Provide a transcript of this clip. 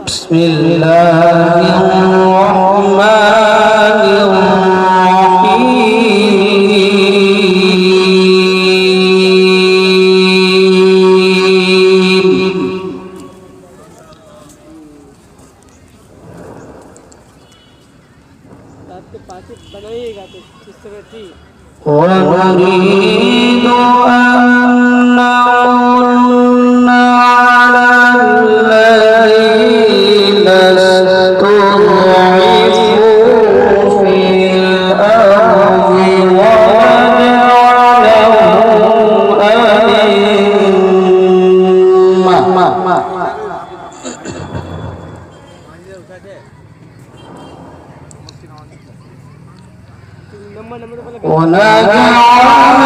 بسم الله الرحمن الرحيم ونريد أن نمن على الذين استضعفوا في الأرض ونجعلهم أئمة ونجعلهم